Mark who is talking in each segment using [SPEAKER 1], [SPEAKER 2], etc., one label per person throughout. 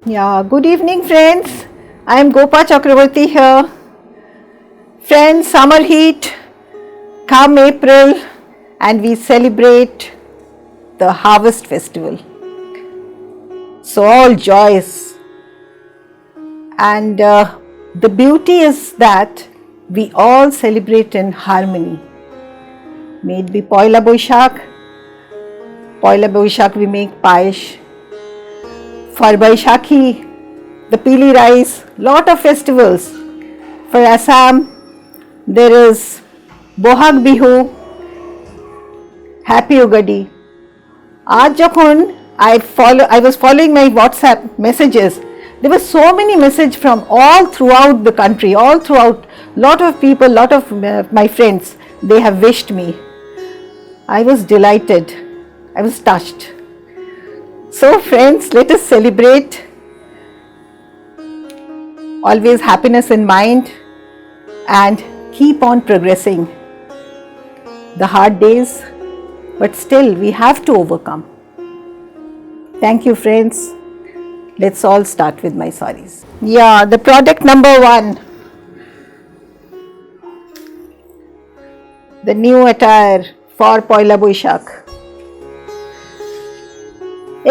[SPEAKER 1] Yeah, good evening friends. I am Gopa Chakravarti here. Friends, summer heat, come April and we celebrate the harvest festival. So all joys. And the beauty is that we all celebrate in harmony. May it be Poila Boishak we make payesh. For Baishakhi, the Pili rice, lot of festivals. For Assam, there is Bohag Bihu, Happy Ugadi. आज जखन I was following my WhatsApp messages. There were so many messages from all throughout the country, all throughout. Lot of people, lot of my friends, they have wished me. I was delighted. I was touched. So friends, let us celebrate. Always happiness in mind and keep on progressing. The hard days, but still we have to overcome. Thank you friends. Let's all start with my saris. Yeah, the product number 1. The new attire for Poila Boishak.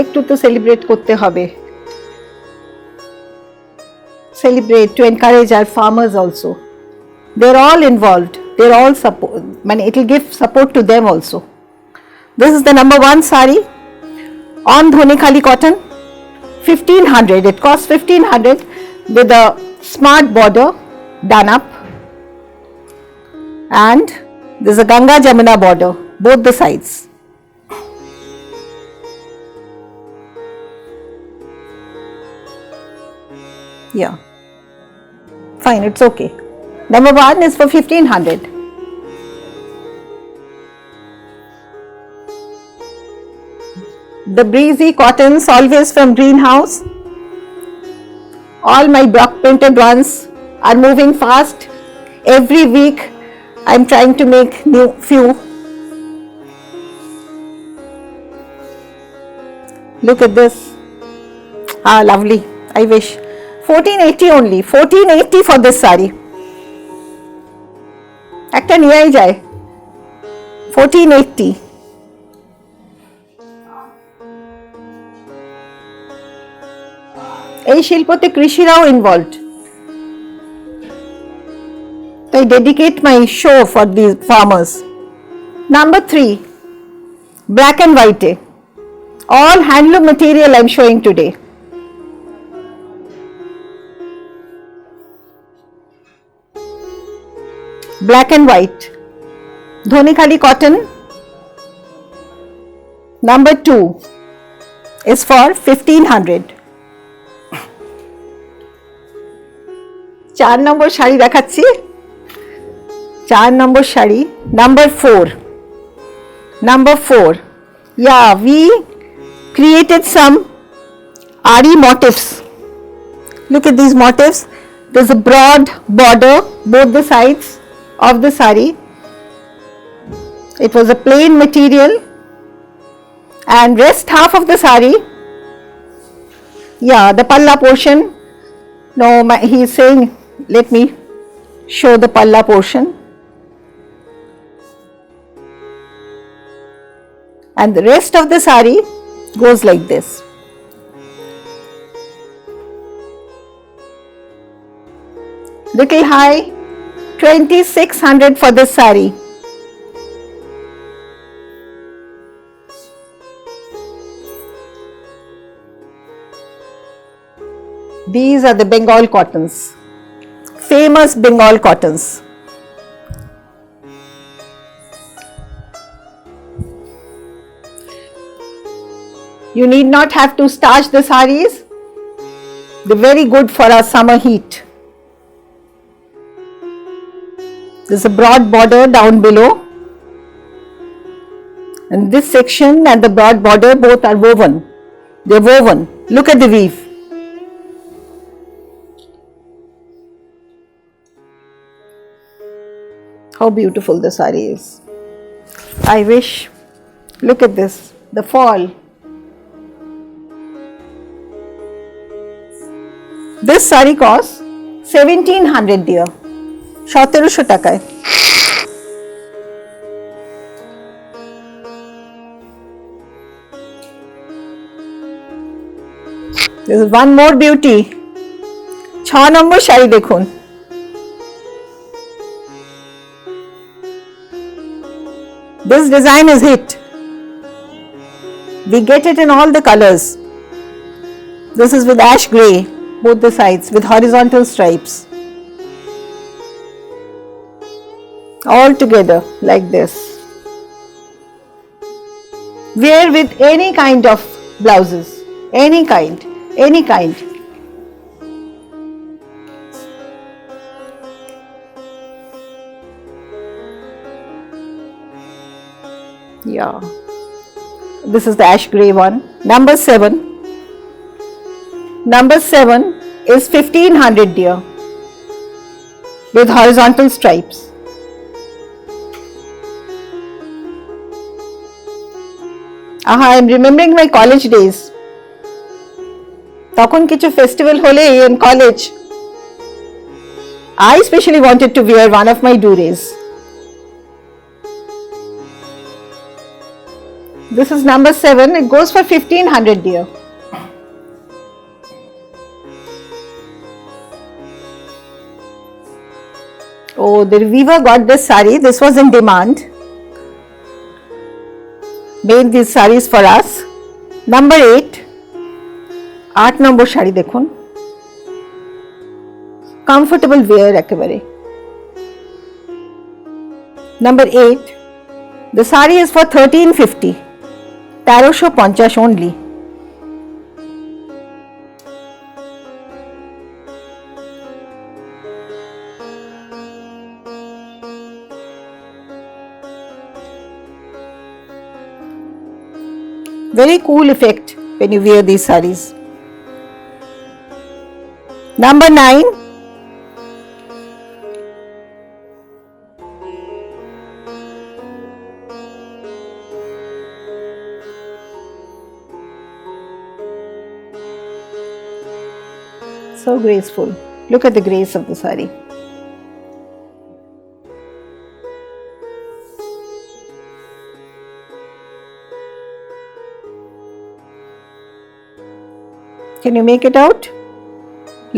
[SPEAKER 1] একটু তো celebrate করতে হবে, celebrate to encourage our farmers also. They're all involved, they're all support, it will give support to them also. This is the number 1 sari on Dhonikhali cotton, 1500. It costs 1500 with a smart border done up, and there's a Ganga Jamuna border both the sides. Yeah, fine, it's okay. Number 1 is for 1500. The breezy cottons, always from greenhouse. All my block printed ones are moving fast. Every week I'm trying to make new few. Look at this. Ah, lovely. I wish. 1480 only, 1480 for this sari. একটা নিয়েই যায় 1480. এই শিল্পতে কৃষিরাও involved. I dedicate my show for these farmers. Number 3, black and white. All handloom material I am showing today. Black and white, Dhonikhali cotton. Number 2 is for 1500. 4 নম্বর শাড়ি দেখাচ্ছি, 4 নম্বর sari, number 4. Number 4, yeah, we created some Ari motifs. Look at these motifs. There's a broad border both the sides of the sari. It was a plain material, and rest half of the sari, yeah, the palla portion. No, he is saying, let me show the palla portion. And the rest of the sari goes like this. Little high, 2600 for this sari. These are the Bengal cottons, famous Bengal cottons. You need not have to starch the saris. They're very good for our summer heat. There's a broad border down below, and this section and the broad border both are woven. They're woven. Look at the weave. How beautiful the sari is. I wish, look at this, the fall. This saree costs 1700 dear. 1700 টাকায়। This is one more beauty. 6 নম্বর শাড়ি দেখুন। This design is hit. We get it in all the colors. This is with ash grey, both the sides, with horizontal stripes. All together like this. Wear with any kind of blouses, any kind. Yeah. This is the ash grey one. Number 7. Number 7 is 1500 dear, with horizontal stripes. I am remembering my college days. তখন কিছু festival হলে in college, I especially wanted to wear one of my durays. This is number 7. It goes for 1500 dear. Oh, the weaver got this saree. This was in demand. Made these sarees for us. Number 8. 8 নম্বর শাড়ি দেখুন। Comfortable wear একেবারে। Number 8. The saree is for 1350. 1350 only. Very cool effect when you wear these sarees. Number 9. So graceful. Look at the grace of the saree. Can you make it out?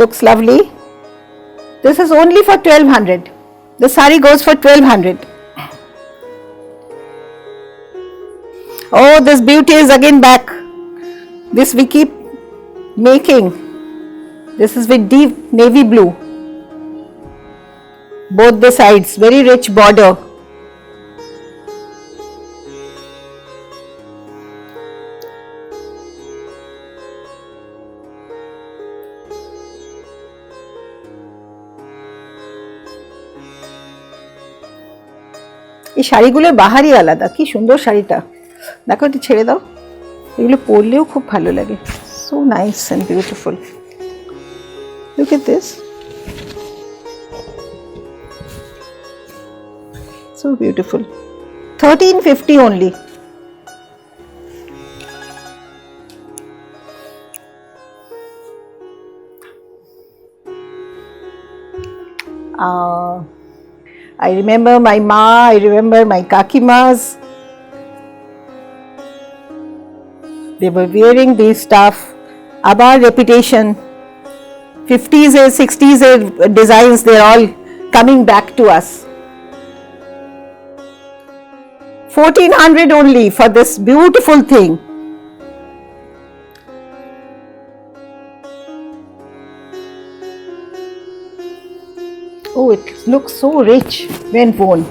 [SPEAKER 1] Looks lovely. This is only for 1200. The saree goes for 1200. Oh, this beauty is again back. This we keep making. This is with deep navy blue. Both the sides, very rich border. এই শাড়িগুলোর বাহারই আলাদা, কি সুন্দর শাড়িটা দেখো, একটু ছেড়ে দাও, এগুলো পরলেও খুব ভালো লাগে। So nice and beautiful. Look at this, so beautiful. 1350 only. I remember my ma, I remember my kakimas. They were wearing these stuff. Abar reputation, 50s and 60s designs, they're all coming back to us. 1400 only for this beautiful thing. Oh, it looks so rich when worn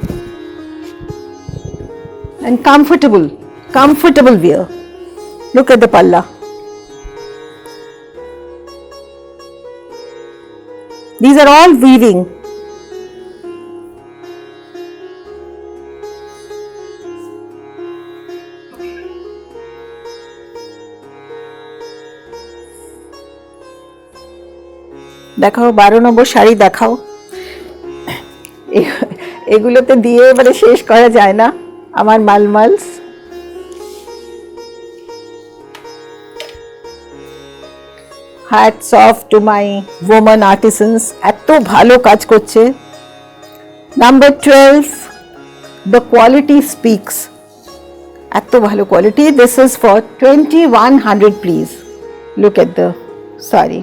[SPEAKER 1] and comfortable wear. Look at the palla. These are all weaving. দেখাও 12 নম্বর শাড়ি দেখাও। এগুলোতে দিয়ে মানে শেষ করা যায় না আমার মালমালস। hats off to my woman artisans, এত ভালো কাজ করছে। Number 12, the quality speaks, এত ভালো quality। This is for 2100, please look at the sari,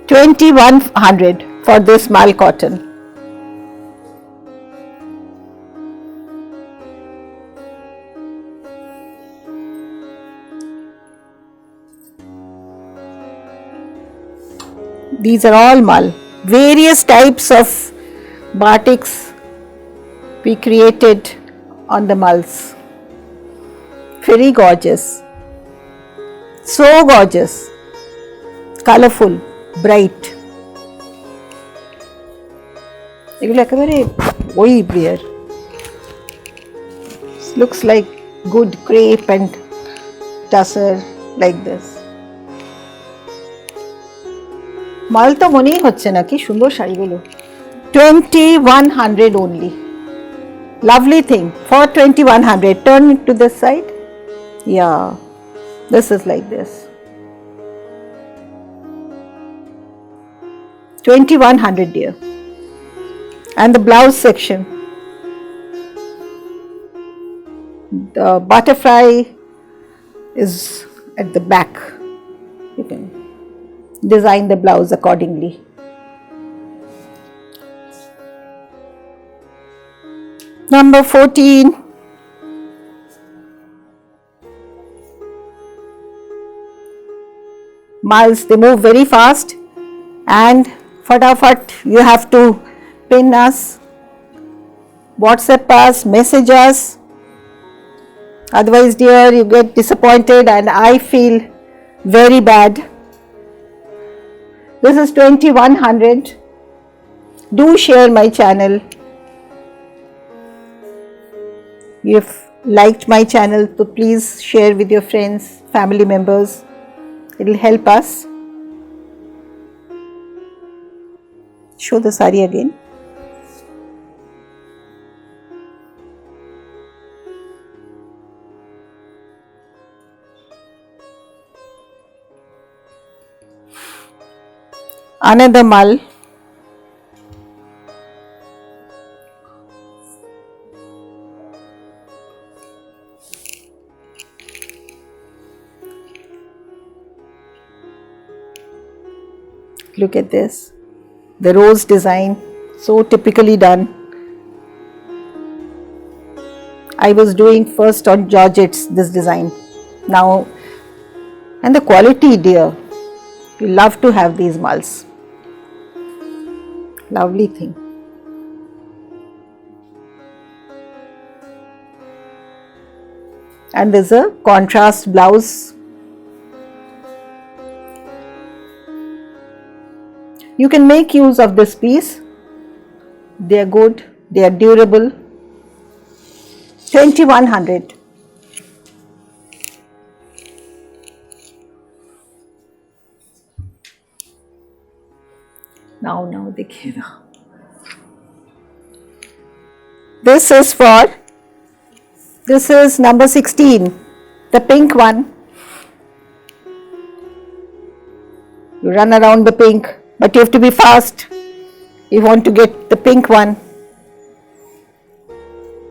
[SPEAKER 1] 2100 for this mal cotton। These are all mal, various types of batiks we created on the mals, very gorgeous, so gorgeous, colorful, bright, এগুলো একেবারে ওই বিয়ার, looks like good crepe and tussar like this। মাল তো মনেই হচ্ছে না, কি সুন্দর শাড়িগুলো। 2100 only, lovely thing for 2100। Turn it to this side, yeah, this is like this, 2100 dear। And the blouse section, the butterfly is at the back, you can design the blouse accordingly। Number 14, mals, they move very fast and fatafat you have to pin us, WhatsApp us, message us, otherwise dear you get disappointed and I feel very bad। This is 2100, do share my channel, if you've liked my channel so please share with your friends, family members, it will help us। Show the sari again, another mal, look at this, the rose design, so typically done। I was doing first on georgettes this design now, and the quality dear, you love to have these mals, lovely thing। And there's a contrast blouse, you can make use of this piece, they are good, they are durable। 2100। now देखिए ना, this is number 16, the pink one, you run around the pink but you have to be fast, you want to get the pink one।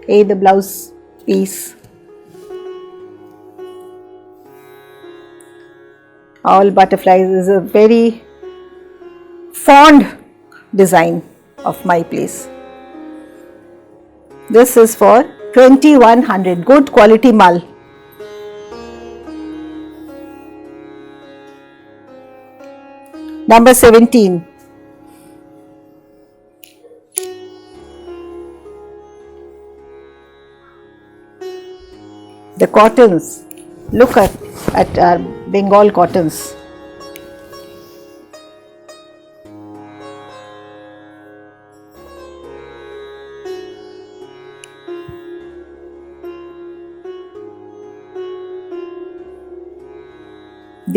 [SPEAKER 1] The blouse piece, all butterflies, is a very fond design of my place। This is for 2100, good quality mal। Number 17, the cottons, look at our Bengal cottons,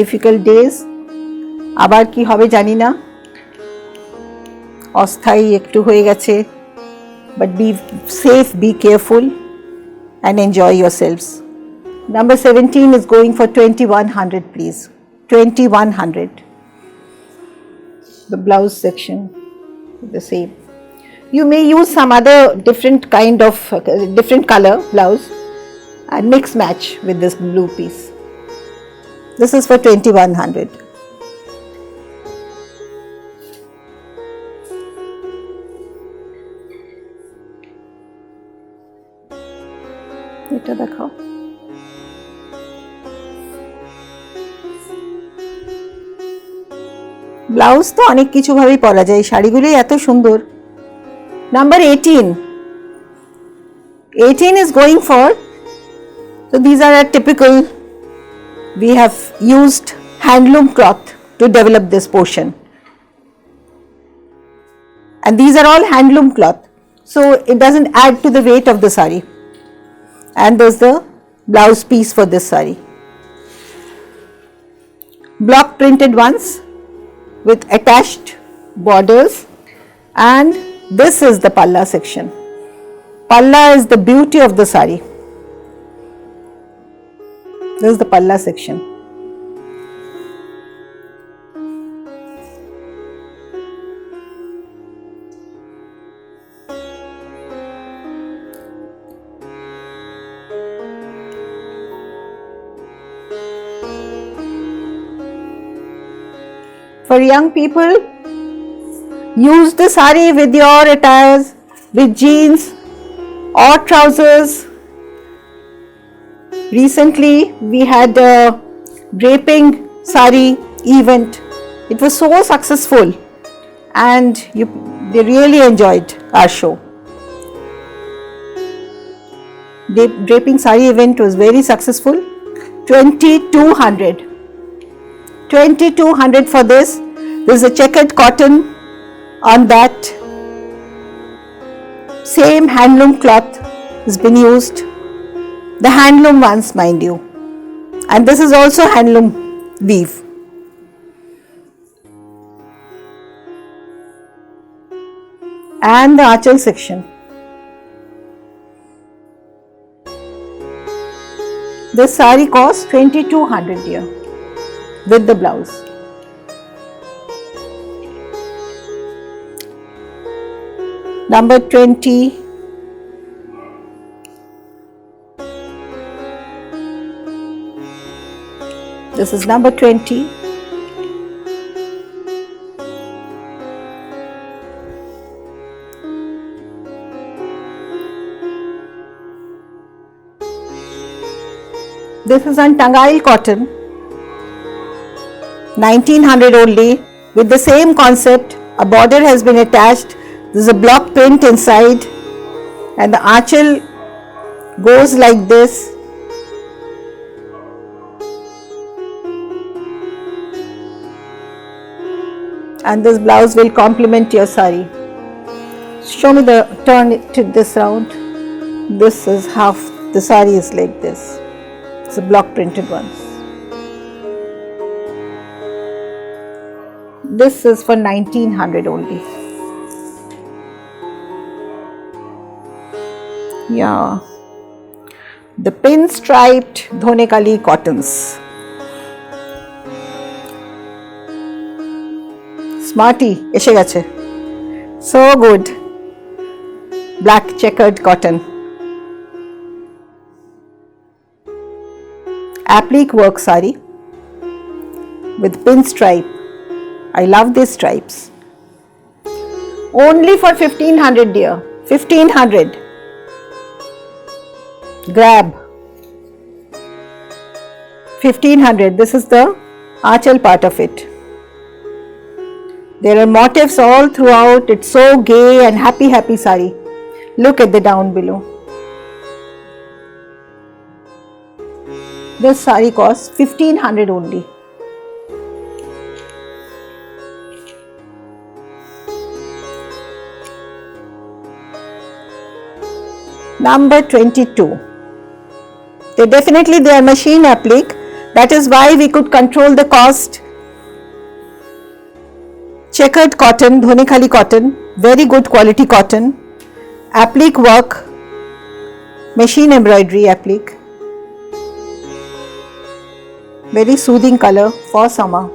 [SPEAKER 1] difficult days, আবার কি হবে জানি না, অস্থায়ী একটু হয়ে গেছে, but be safe, be careful and enjoy yourselves। Number 17 is going for 2100, please. 2100. The blouse section, the same. You may use some other different kind of different color blouse and mix match with this blue piece. This is for 2100. এটা দেখাও। Blouse তো অনেক কিছু ভাবেই পরা যায়, শাড়িগুলোই এত সুন্দর। Number 18. 18 is going for, so these are a typical, we have used handloom cloth to develop this portion. And these are all handloom cloth, so it doesn't add to the weight of the sari. And there's the blouse piece for this sari. Block printed ones with attached borders, and this is the palla section. Palla is the beauty of the sari. This is the palla section. For young people, use the sari with your attires, with jeans or trousers. Recently, we had a draping sari event. It was so successful and they really enjoyed our show. The draping sari event was very successful. 2200. 2200 for this. This is a checkered cotton on that. Same handloom cloth has been used. The handloom ones, mind you. And this is also handloom weave. And the achal section. This sari costs 2200 here with the blouse. Number 20. This is number 20. This is on Tangail cotton, 1900 only, with the same concept. A border has been attached. There is a block print inside, and the achal goes like this. And this blouse will complement your sari. Show me the, turn it to this round. This is half, the sari is like this. It's a block printed ones. This is for 1900 only. Yeah, the pin-striped Dhonekali cottons. Smarty, eshe gache. So good. Black checkered cotton. Applique work sari with pinstripe. I love these stripes. Only for 1500 dear. 1500. Grab. 1500. This is the achal part of it. There are motifs all throughout. It's so gay and happy, happy sari. Look at the down below. This sari costs 1500 only. Number 22. They are machine applique. That is why we could control the cost. Checkered cotton, Dhonekali cotton, very good quality cotton. Applique work, machine embroidery applique. Very soothing color for summer.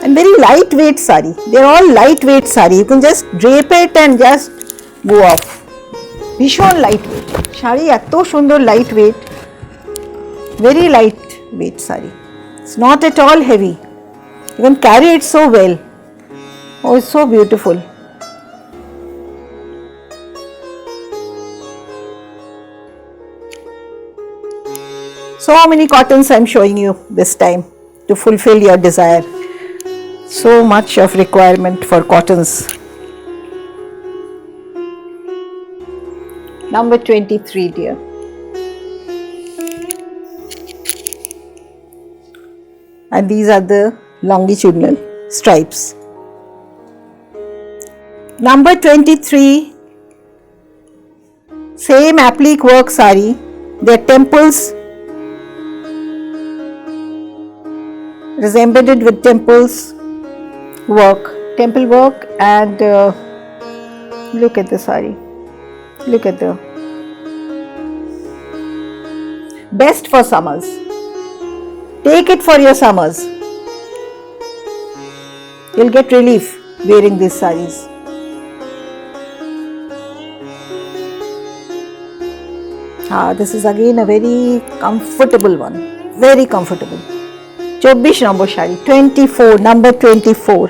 [SPEAKER 1] And very lightweight sari. They're all lightweight sari. You can just drape it and just go off. Bishon lightweight. Shari atto sundor lightweight. Very lightweight sari. It's not at all heavy. You can carry it so well. Oh, it's so beautiful. So many cottons I'm showing you this time to fulfill your desire. So much of requirement for cottons. Number 23, dear. And these are the longitudinal stripes. Number 23, same applique work sari. Their temples is embedded with temples work, temple work, and look at the sari. Look at the best for summers. Take it for your summers. You'll get relief wearing these saris. This is again a very comfortable one. Very comfortable. 24 number shari. 24, number 24.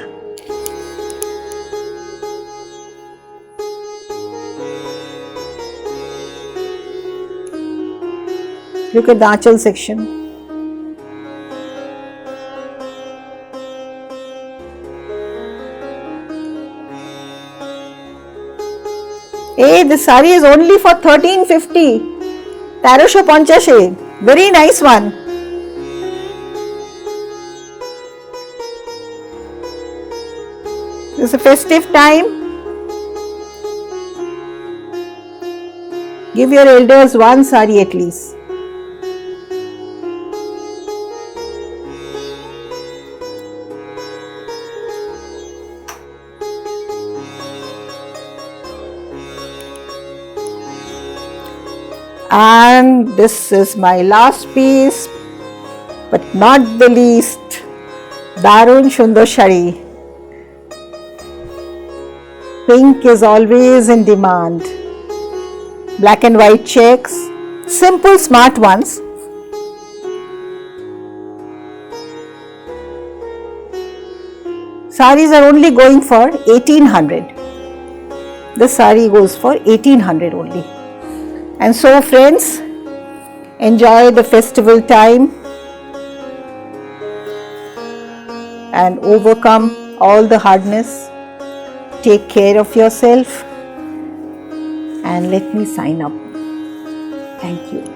[SPEAKER 1] Look at the aanchal section. Hey, this sari is only for 1350. 1350. Very nice one. This is a festive time. Give your elders one sari at least. And this is my last piece, but not the least, Darun Shundar Shari. Pink is always in demand. Black and white checks, simple smart ones. Saris are only going for 1800. This sari goes for 1800 only. And so friends, enjoy the festival time and overcome all the hardness. Take care of yourself and let me sign up. Thank you.